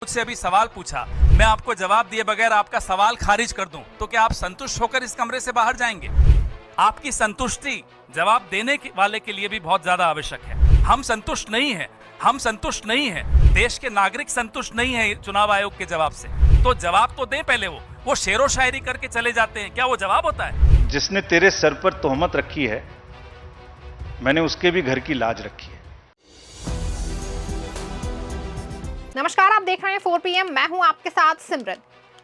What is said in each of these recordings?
मुझसे अभी सवाल पूछा, मैं आपको जवाब दिए बगैर आपका सवाल खारिज कर दूं, तो क्या आप संतुष्ट होकर इस कमरे से बाहर जाएंगे? आपकी संतुष्टि जवाब देने वाले के लिए भी बहुत ज्यादा आवश्यक है। हम संतुष्ट नहीं हैं, हम संतुष्ट नहीं हैं, देश के नागरिक संतुष्ट नहीं है चुनाव आयोग के जवाब से। तो जवाब तो दें पहले। वो शेरो शायरी करके चले जाते हैं, क्या वो जवाब होता है? जिसने तेरे सर पर तोहमत रखी है, मैंने उसके भी घर की लाज रखी है। नमस्कार, आप देख रहे हैं 4 PM। मैं हूं आपके साथ सिमरन।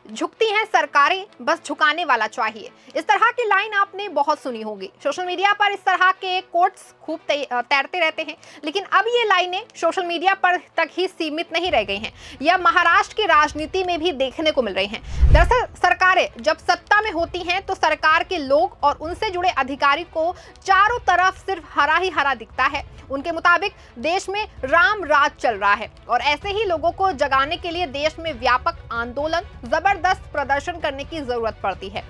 झुकती हैं सरकारें, बस झुकाने वाला चाहिए। इस तरह की लाइन आपने बहुत सुनी होगी। सोशल मीडिया पर इस तरह के कोट्स खूब तैरते रहते हैं, लेकिन अब ये लाइनें सोशल मीडिया पर तक ही सीमित नहीं रह गई हैं। यह महाराष्ट्र की राजनीति में भी देखने को मिल रही हैं। दरअसल सरकारें जब सत्ता में होती हैं तो सरकार के लोग और उनसे जुड़े अधिकारी को चारों तरफ सिर्फ हरा ही हरा दिखता है। उनके मुताबिक देश में राम राज चल रहा है और ऐसे ही लोगों को जगाने के लिए देश में व्यापक आंदोलन, जबरदस्त प्रदर्शन करने की जरूरत पड़ती है।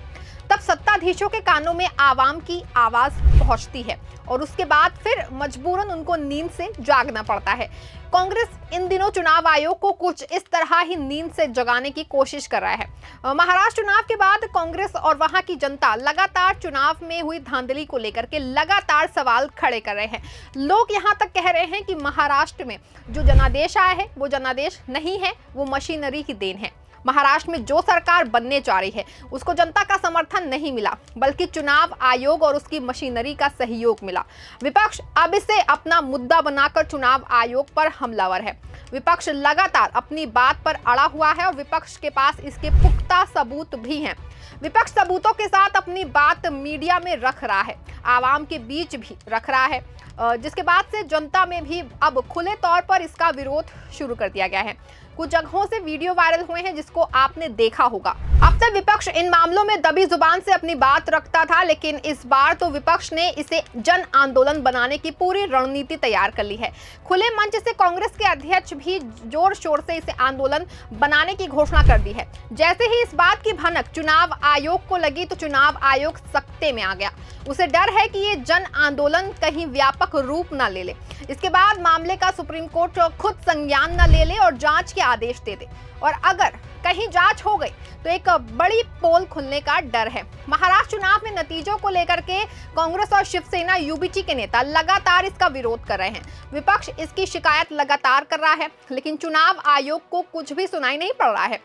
तब सत्ताधीशों के कानों में आवाम की आवाज पहुंचती है और उसके बाद फिर मजबूरन उनको नींद से जागना पड़ता है। कांग्रेस इन दिनों चुनाव आयोग को कुछ इस तरह ही नींद से जगाने की कोशिश कर रहा है। महाराष्ट्र चुनाव के बाद कांग्रेस और वहां की जनता लगातार चुनाव में हुई धांधली को लेकर के लगातार सवाल खड़े कर रहे हैं। लोग यहां तक कह रहे हैं कि महाराष्ट्र में जो जनादेश आया है वो जनादेश नहीं है, वो मशीनरी की देन है। महाराष्ट्र में जो सरकार बनने जा रही है उसको जनता का समर्थन नहीं मिला, बल्कि चुनाव आयोग और उसकी मशीनरी का सहयोग मिला। विपक्ष अब इसे अपना मुद्दा बनाकर चुनाव आयोग पर हमलावर है। विपक्ष लगातार अपनी बात पर अड़ा हुआ है और विपक्ष के पास इसके पुख्ता सबूत भी हैं। विपक्ष सबूतों के साथ अपनी बात मीडिया में रख रहा है, आवाम के बीच भी रख रहा है, जिसके बाद से जनता में भी अब खुले तौर पर इसका विरोध शुरू कर दिया गया है। कुछ जगहों से वीडियो वायरल हुए हैं जिसको आपने देखा होगा। अब तक विपक्ष इन मामलों में दबी जुबान से अपनी बात रखता था, लेकिन इस बार तो विपक्ष ने इसे जन आंदोलन बनाने की पूरी रणनीति तैयार कर ली है। खुले मंच से कांग्रेस के अध्यक्ष भी जोर शोर से इसे आंदोलन बनाने की घोषणा कर दी है। जैसे ही इस बात की भनक चुनाव आयोग को लगी तो चुनाव आयोग सख्ते में आ गया। उसे डर है कि ये जन आंदोलन कहीं व्यापक रूप न ले ले, इसके बाद मामले का सुप्रीम कोर्ट खुद संज्ञान न ले ले और जांच के आदेश दे दे, और अगर कहीं जांच हो गई तो एक बड़ी पोल खुलने का डर है। महाराष्ट्र चुनाव में नतीजों को लेकर के कांग्रेस और शिवसेना यूबीटी के नेता लगातार इसका विरोध कर रहे हैं। विपक्ष इसकी शिकायत लगातार कर रहा है, लेकिन चुनाव आयोग को कुछ भी सुनाई नहीं पड़ रहा है।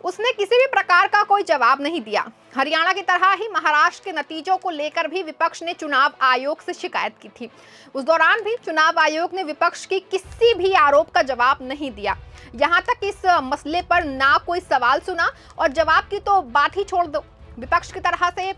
उसने किसी भी प्रकार का कोई जवाब नहीं दिया। हरियाणा की तरह ही महाराष्ट्र के नतीजों को लेकर भी विपक्ष ने चुनाव आयोग से शिकायत की थी। उस दौरान भी चुनाव आयोग ने विपक्ष की किसी भी आरोप का जवाब नहीं दिया। यहाँ तक इस मसले पर ना कोई सवाल सुना और जवाब की तो बात ही छोड़ दो। विपक्ष की तरह से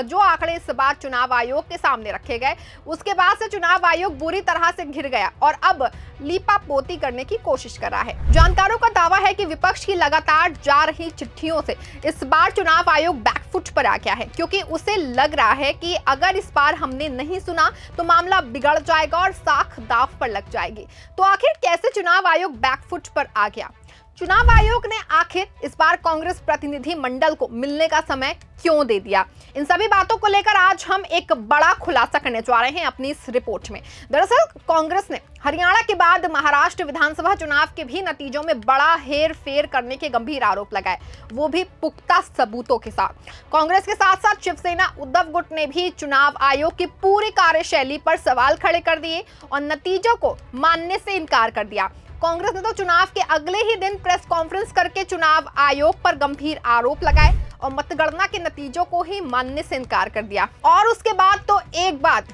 जो आंकड़े इस बार चुनाव आयोग के सामने रखे गए, उसके बाद से चुनाव आयोग बुरी तरह से घिर गया और अब लीपापोती करने की कोशिश कर रहा है। जानकारों का दावा है कि विपक्ष की लगातार जा रही चिट्ठियों से इस बार चुनाव आयोग बैकफुट पर आ गया है, क्योंकि उसे लग रहा है कि अगर इस बार हमने नहीं सुना तो मामला बिगड़ जाएगा और साख दाव पर लग जाएगी। तो आखिर कैसे चुनाव आयोग बैकफुट पर आ गया? चुनाव आयोग ने आखिर इस बार कांग्रेस प्रतिनिधि मंडल को मिलने का समय क्यों दे दिया? इन सभी बातों को लेकर आज हम एक बड़ा खुलासा करने जा रहे हैं अपनी इस रिपोर्ट में। दरअसल कांग्रेस ने हरियाणा के बाद महाराष्ट्र विधानसभा चुनाव के भी नतीजों में बड़ा हेर फेर करने के गंभीर आरोप लगाए, वो भी पुख्ता सबूतों के साथ। कांग्रेस के साथ साथ शिवसेना उद्धव गुट ने भी चुनाव आयोग की पूरी कार्यशैली पर सवाल खड़े कर दिए और नतीजों को मानने से इनकार कर दिया। कांग्रेस ने तो चुनाव के अगले ही दिन प्रेस कॉन्फ्रेंस करके चुनाव आयोग पर गंभीर आरोप लगाए और मतगणना के नतीजों को ही मानने से इनकार कर दिया। और उसके बाद तो एक बाद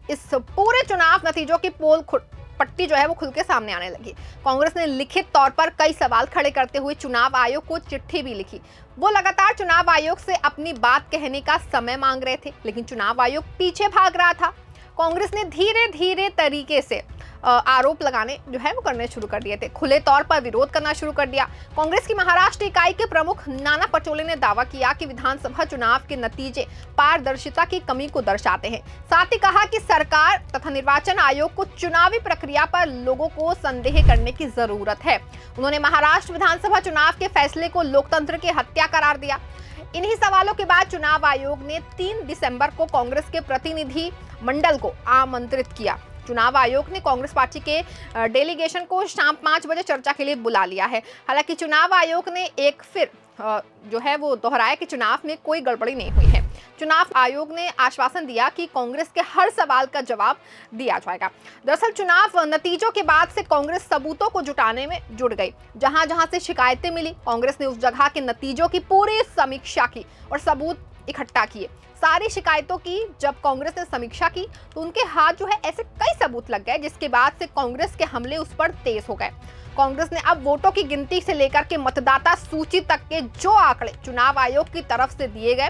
इस पूरे चुनाव नतीजों की पोल पट्टी जो है वो खुल के सामने आने लगी। कांग्रेस ने लिखित तौर पर कई सवाल खड़े करते हुए चुनाव आयोग को चिट्ठी भी लिखी। वो लगातार चुनाव आयोग से अपनी बात कहने का समय मांग रहे थे, लेकिन चुनाव आयोग पीछे भाग रहा था। कांग्रेस ने धीरे धीरे तरीके से आरोप लगाने जो है वो करने शुरू कर दिए थे, खुले तौर पर विरोध करना शुरू कर दिया। कांग्रेस की महाराष्ट्र इकाई के प्रमुख नाना पटोले ने दावा किया कि विधानसभा चुनाव के नतीजे पारदर्शिता की कमी को दर्शाते हैं। साथ ही कहा कि सरकार तथा निर्वाचन आयोग को चुनावी प्रक्रिया पर लोगों को संदेह करने की जरूरत है। उन्होंने महाराष्ट्र विधानसभा चुनाव के फैसले को लोकतंत्र की हत्या करार दिया। इन्हीं सवालों के बाद चुनाव आयोग ने 3 दिसंबर को कांग्रेस के प्रतिनिधि मंडल को आमंत्रित किया चुनाव आयोग ने कांग्रेस पार्टी के डेलीगेशन को शाम 5 बजे चर्चा के लिए बुला लिया है। हालांकि चुनाव आयोग ने एक फिर जो है वो दोहराया कि चुनाव में कोई गड़बड़ी नहीं हुई है। चुनाव आयोग ने आश्वासन दिया कि कांग्रेस के हर सवाल का जवाब दिया जाएगा। दरअसल चुनाव नतीजों के बाद से कांग्रेस सबूतों को जुटाने में जुट गई। जहां जहां से शिकायतें मिली, कांग्रेस ने उस जगह के नतीजों की पूरी समीक्षा की और सबूत इकट्ठा किए। सारी शिकायतों की जब कांग्रेस ने समीक्षा की तो उनके हाथ जो है ऐसे कई सबूत लग गए, जिसके बाद से कांग्रेस के हमले उस पर तेज हो गए। कांग्रेस ने अब वोटों की गिनती से लेकर के मतदाता सूची तक के जो आंकड़े चुनाव आयोग की तरफ से दिए गए,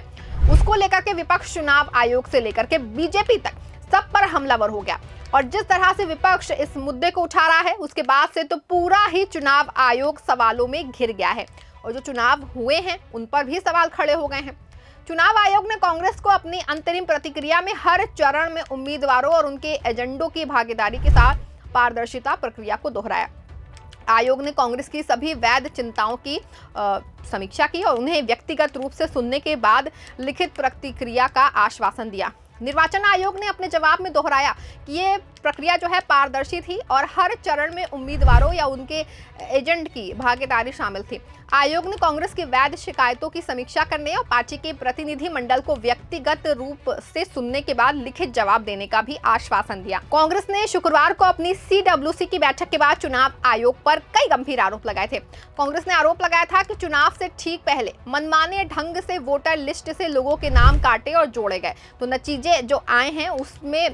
उसको लेकर के विपक्ष चुनाव आयोग से लेकर के बीजेपी तक सब पर हमलावर हो गया। और जिस तरह से विपक्ष इस मुद्दे को उठा रहा है, उसके बाद से तो पूरा ही चुनाव आयोग सवालों में घिर गया है और जो चुनाव हुए हैं उन पर भी सवाल खड़े हो गए हैं। चुनाव आयोग ने कांग्रेस को अपनी अंतरिम प्रतिक्रिया में हर चरण में उम्मीदवारों और उनके एजेंडों की भागीदारी के साथ पारदर्शिता प्रक्रिया को दोहराया। आयोग ने कांग्रेस की सभी वैध चिंताओं की समीक्षा की और उन्हें व्यक्तिगत रूप से सुनने के बाद लिखित प्रतिक्रिया का आश्वासन दिया। निर्वाचन आयोग ने अपने जवाब में दोहराया कि ये प्रक्रिया जो है पारदर्शी थी और हर चरण में उम्मीदवारों या उनके एजेंट की भागीदारी शामिल थी। आयोग ने कांग्रेस की वैध शिकायतों की समीक्षा करने और पार्टी के प्रतिनिधि मंडल को व्यक्तिगत रूप से सुनने के बाद लिखित जवाब देने का भी आश्वासन दिया। कांग्रेस ने शुक्रवार को अपनी CWC की बैठक के बाद चुनाव आयोग पर कई गंभीर आरोप लगाए थे। कांग्रेस ने आरोप लगाया था कि चुनाव से ठीक पहले मनमाने ढंग से वोटर लिस्ट से लोगों के नाम काटे और जोड़े गए, तो नतीजे जो आए हैं उसमें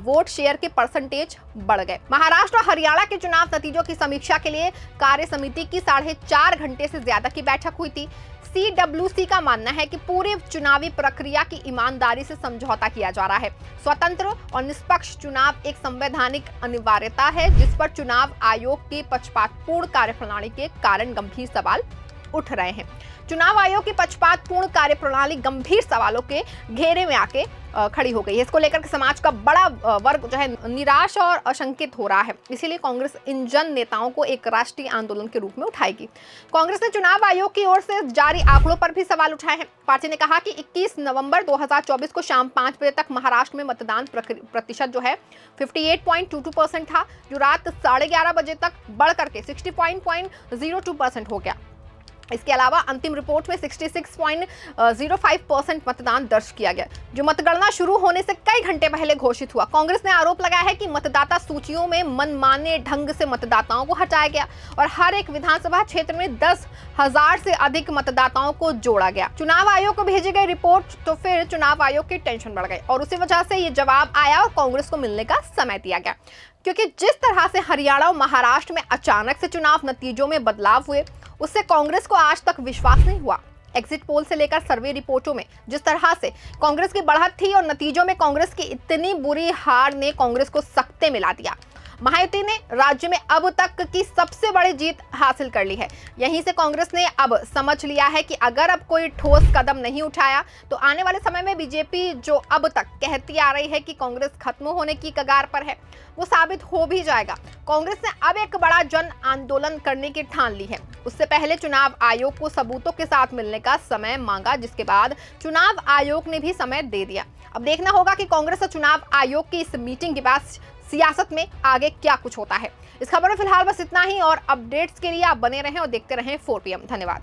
वोट शेयर के परसेंटेज बढ़ गए। महाराष्ट्र और हरियाणा के चुनाव नतीजों की समीक्षा के लिए कार्य समिति की 4.5 घंटे से ज्यादा की बैठक हुई थी। CWC का मानना है कि पूरी चुनावी प्रक्रिया की ईमानदारी से समझौता किया जा रहा है। स्वतंत्र और निष्पक्ष चुनाव एक संवैधानिक अनिवार्यता है, जिस पर चुनाव आयोग की पक्षपातपूर्ण कार्यप्रणाली के कारण गंभीर सवाल उठ रहे हैं। चुनाव आयोग की पक्षपातपूर्ण कार्यप्रणाली गंभीर सवालों के घेरे में आके खड़ी हो गई है। इसको लेकर के समाज का बड़ा वर्ग जो है निराश और आशंकित हो रहा है। इसीलिए कांग्रेस इन जन नेताओं को एक राष्ट्रीय आंदोलन के रूप में उठाएगी। कांग्रेस ने चुनाव आयोग की ओर से जारी आंकड़ों पर भी सवाल उठाए हैं। पार्टी ने कहा कि 21 नवंबर 2024 को शाम 5 बजे तक महाराष्ट्र में मतदान प्रतिशत जो है 58.22% था, जो रात 11:30 बजे तक बढ़ करके 60.02% हो गया। इसके अलावा अंतिम रिपोर्ट में 66.05% मतदान दर्ज किया गया, जो मतगणना शुरू होने से कई घंटे पहले घोषित हुआ। कांग्रेस ने आरोप लगाया है कि मतदाता सूचियों में मनमाने ढंग से मतदाताओं को हटाया गया और हर एक विधानसभा क्षेत्र में 10,000 से अधिक मतदाताओं को जोड़ा गया। चुनाव आयोग को भेजी गई रिपोर्ट तो फिर चुनाव आयोग की टेंशन बढ़ गई और उसी वजह से ये जवाब आया और कांग्रेस को मिलने का समय दिया गया। क्योंकि जिस तरह से हरियाणा और महाराष्ट्र में अचानक से चुनाव नतीजों में बदलाव हुए, उससे कांग्रेस को आज तक विश्वास नहीं हुआ। एग्जिट पोल से लेकर सर्वे रिपोर्टों में जिस तरह से कांग्रेस की बढ़त थी और नतीजों में कांग्रेस की इतनी बुरी हार ने कांग्रेस को सकते मिला दिया। महायुति ने राज्य में अब तक की सबसे बड़ी जीत हासिल कर ली है। यहीं से कांग्रेस ने अब समझ लिया है कि अगर अब कोई ठोस कदम नहीं उठाया तो आने वाले समय में बीजेपी जो अब तक कहती आ रही है कि कांग्रेस खत्म होने की कगार पर है, वो साबित हो भी जाएगा। कांग्रेस ने अब एक बड़ा जन आंदोलन करने की ठान ली है। उससे पहले चुनाव आयोग को सबूतों के साथ मिलने का समय मांगा, जिसके बाद चुनाव आयोग ने भी समय दे दिया। अब देखना होगा कि कांग्रेस और चुनाव आयोग की इस मीटिंग के बाद सियासत में आगे क्या कुछ होता है। इस खबर में फिलहाल बस इतना ही और अपडेट्स के लिए आप बने रहें और देखते रहें 4 PM। धन्यवाद।